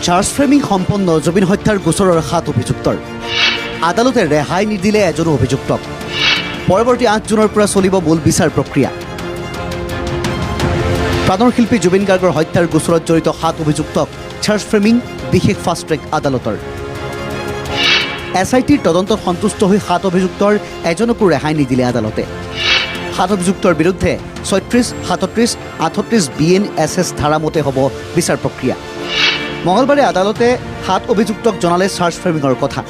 charge framing সম্পন্ন জুবিন হত্যাৰ গোচৰৰ 7 অভিযুক্তৰ আদালতে ৰেহাই নিদিলে এজনো অভিযুক্তক পৰৱৰ্তী 8 জুনৰ পৰা চলিব মূল বিচাৰ প্ৰক্ৰিয়া প্ৰাণৰ শিল্পী জুবিন গাৰ্গৰ হত্যাৰ গোচৰত জড়িত 7 অভিযুক্তক চাৰ্জ ফ্ৰেমিং বিশেষ ফাষ্ট ট্ৰেক আদালতৰ SITৰ তদন্তত সন্তুষ্ট হৈ 7 অভিযুক্তৰ এজনকো ৰেহাই নিদিলে আদালতে 7 অভিযুক্তৰ বিৰুদ্ধে 36, 37, 38 BNSS ধাৰামতে হ'ব বিচাৰ প্ৰক্ৰিয়া মঙলবাৰে আদালতে 7 অভিযুক্তক জনালে চাৰ্জ ফ্ৰেমিঙৰ কথা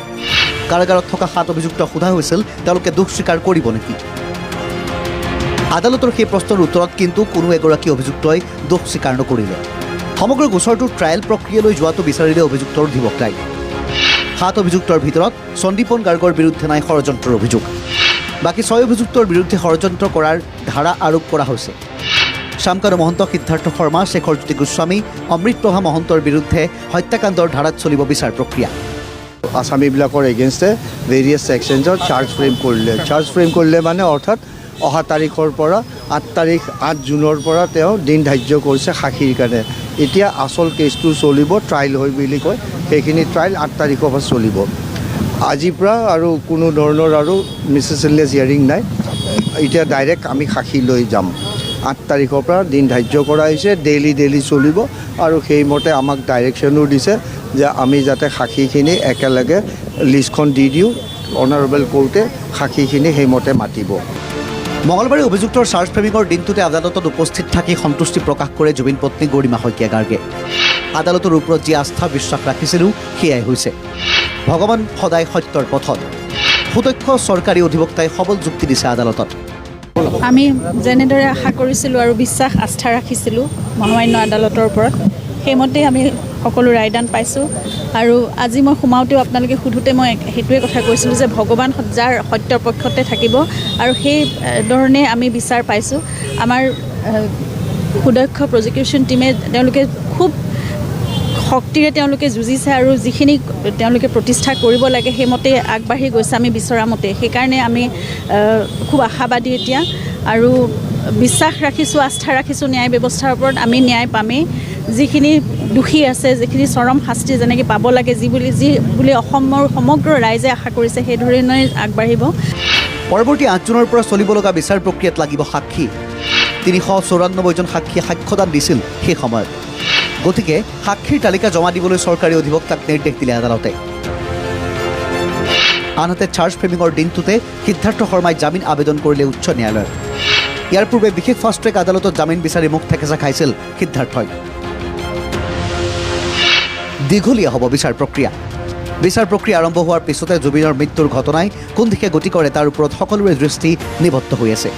কাৰাগাৰত থকা 7 অভিযুক্তক সোধা হৈছিল তেওঁলোকে দুখ স্বীকাৰ কৰিব নেকি আদালতৰ সেই প্ৰশ্নৰ উত্তৰত কিন্তু কোনো এগৰাকী অভিযুক্তই দুখ স্বীকাৰ নকৰিলে সমগ্ৰ গোচৰটোৰ ট্ৰায়েল প্ৰক্ৰিয়ালৈ যোৱাটো বিচাৰিলে অভিযুক্তৰ অধিবক্তাই 7 অভিযুক্তৰ ভিতৰত সন্দীপন গাৰ্গৰ বিৰুদ্ধে নাই ষড়যন্ত্ৰৰ অভিযোগ বাকি 6 অভিযুক্তৰ বিৰুদ্ধে ষড়যন্ত্ৰ কৰাৰ ধাৰা আৰোপ কৰা হৈছে শ্যামকানু মহন্ত সিদ্ধাৰ্থ শৰ্মা শেখৰজ্যোতি গোস্বামী অমৃতপ্ৰভা মহন্তৰ বিৰুদ্ধে হত্যাকাণ্ডৰ ধাৰাত চলিব বিচাৰ প্ৰক্ৰিয়া আসামীবিলাকৰ এগেইনষ্টে ভেৰিয়াছ ছেকশ্যনছত চাৰ্জ ফ্ৰেম কৰিলে মানে অৰ্থাৎ অহা তাৰিখৰ পৰা 8 জুনৰ পৰা তেওঁ দিন ধাৰ্য কৰিছে সাক্ষীৰ কাৰণে এতিয়া আচল কেছটো চলিব ট্ৰায়েল হয় বুলি কয় সেইখিনি ট্ৰায়েল 8 তাৰিখৰ পৰা চলিব আজিৰ পৰা আৰু কোনো ধৰণৰ আৰু মিছলেনিয়াছ হিয়াৰিং নাই এতিয়া ডাইৰেক্ট আমি সাক্ষী লৈ যাম 8 তাৰিখৰ পৰা দিন ধাৰ্য কৰা হৈছে ডেইলি চলিব আৰু সেইমতে আমাক ডাইৰেকশ্যনো দিছে যে আমি যাতে সাক্ষীখিনি একেলগে লিষ্টখন দি দিওঁ অনাৰেবল কোৰ্টে সাক্ষীখিনি সেইমতে মাতিব মঙলবাৰে অভিযুক্তৰ চাৰ্জ ফ্ৰেমিঙৰ দিনটোতে আদালতত উপস্থিত থাকি সন্তুষ্টি প্ৰকাশ কৰে জুবিন পত্নী গৰিমা শইকীয়া গাৰ্গে আদালতৰ ওপৰত যি আস্থা বিশ্বাস ৰাখিছিলোঁ সেয়াই হৈছে ভগৱান সদায় সত্যৰ পথত সুদক্ষ চৰকাৰী অধিবক্তাই সবল যুক্তি দিছে আদালতত আমি যেনেদৰে আশা কৰিছিলোঁ আৰু বিশ্বাস আস্থা ৰাখিছিলোঁ মহামান্য আদালতৰ ওপৰত সেইমতে আমি সকলো ৰায়দান পাইছোঁ আৰু আজি মই সোমাওঁতেও আপোনালোকে সোধোতে মই সেইটোৱে কথা কৈছিলোঁ যে ভগৱান যাৰ সত্যৰ পক্ষতে থাকিব আৰু সেই ধৰণে আমি বিচাৰ পাইছোঁ আমাৰ সুদক্ষ প্ৰজিকিউশ্যন টীমে তেওঁলোকে খুব শক্তিৰে তেওঁলোকে যুঁজিছে আৰু যিখিনি তেওঁলোকে প্ৰতিষ্ঠা কৰিব লাগে সেইমতে আগবাঢ়ি গৈছে আমি বিচৰা মতে সেইকাৰণে আমি খুব আশাবাদী এতিয়া আৰু বিশ্বাস ৰাখিছোঁ আস্থা ৰাখিছোঁ ন্যায় ব্যৱস্থাৰ ওপৰত আমি ন্যায় পামেই যিখিনি দোষী আছে যিখিনি চৰম শাস্তি যেনেকৈ পাব লাগে যি বুলি অসমৰ সমগ্ৰ ৰাইজে আশা কৰিছে সেই ধৰণে আগবাঢ়িব পৰৱৰ্তী 8 জুনৰ পৰা চলিব লগা বিচাৰ প্ৰক্ৰিয়াত লাগিব সাক্ষী 394জন সাক্ষীয়ে সাক্ষ্যদান দিছিল সেই সময়ত গতিকে সাক্ষীৰ তালিকা জমা দিবলৈ চৰকাৰী অধিবক্তাক নিৰ্দেশ দিলে আদালতে আনহাতে চাৰ্জ ফ্ৰেমিঙৰ দিনটোতে সিদ্ধাৰ্থ শৰ্মাই জামিন আবেদন কৰিলে উচ্চ ন্যায়ালয়ত ইয়াৰ পূৰ্বে বিশেষ ফাষ্ট ট্ৰেক আদালতত জামিন বিচাৰি মুখ থেকেচা খাইছিল সিদ্ধাৰ্থই দীঘলীয়া হ'ব বিচাৰ প্ৰক্ৰিয়া আৰম্ভ হোৱাৰ পিছতে জুবিনৰ মৃত্যুৰ ঘটনাই কোন দিশে গতি কৰে তাৰ ওপৰত সকলোৰে দৃষ্টি নিবদ্ধ হৈ আছে